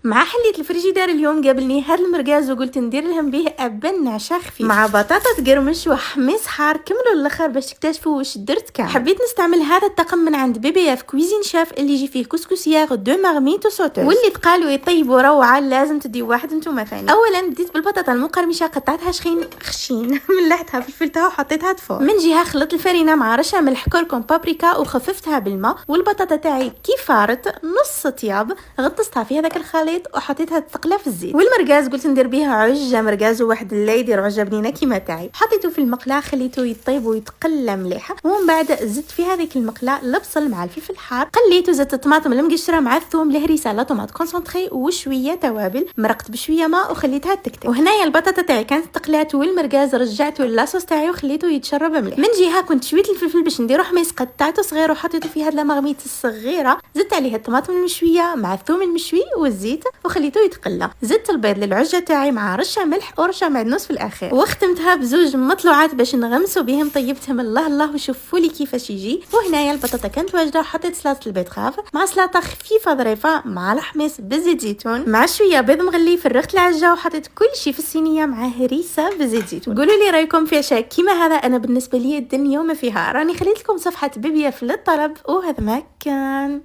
مع حليت الفريجيدار اليوم قابلني هذا المرقاز وقلت ندير لهم به ابن نعشا خفيف مع بطاطا تقرمش وحميص حار. كملوا الاخر باش تكتشفوا واش درت كامل. حبيت نستعمل هذا الطقم من عند بيبي في كويزين شاف اللي يجي فيه كسكسياغ دو مارميت وسوتوز واللي تقالوا يطيبوا روعه. لازم تديو واحد نتوما ثاني. اولا بديت بالبطاطا المقرمشه قطعتها خشين ملحتها فلفلتها وحطيتها فوق. من جهه خلطت الفرينه مع رشه ملح كركم بابريكا وخففتها بالماء. والبطاطا تاعي كي فارت نص طياب غطستها في هذاك الخليط وحطيتها تقلى في الزيت. والمرقاز قلت ندير بها عجه مرقاز وواحد اللي يدير عجه بنينه كيما تاعي. حطيته في المقله خليته يطيب ويتقلى مليحه. ومن بعد زدت في هذيك المقله البصل مع الفلفل الحار. قليته زدت الطماطم المقشره مع الثوم الهريسه لا طوماط كونسونطري وشويه توابل. مرقت بشويه ماء وخليتها تكتك. وهنايا البطاطا تاعي كانت تقلات والمرقاز رجعته للاصوص تاعي وخليته يتشرب مليح. من جهه كنت شويه الفلفل باش نديرو حميص قطعته صغير وحطيته في هاد المغميت الصغيره. زدت عليه الطماطم المشويه مع الثوم المشوي والزيت وخليته يتقلى. زدت البيض للعجه تاعي مع رشه ملح ورشه معدنوس في الاخير. وختمتها بزوج مطلوعات باش نغمسوا بهم. طيبتهم الله وشوفوا لي كيفاش يجي. وهنايا البطاطا كانت واجده. حطيت سلطه البيض مع سلطه خفيفه ظريفه مع الحميص بزيت زيتون مع شويه بيض مغلي. فرغت العجه وحطيت كل شيء في الصينيه مع هريسه بزيت زيتون. قولوا لي رايكم في عشاء كيما هذا. انا بالنسبه لي الدنيا وما فيها. راني خليت لكم صفحه بيبي في للطلب وهذا ما كان.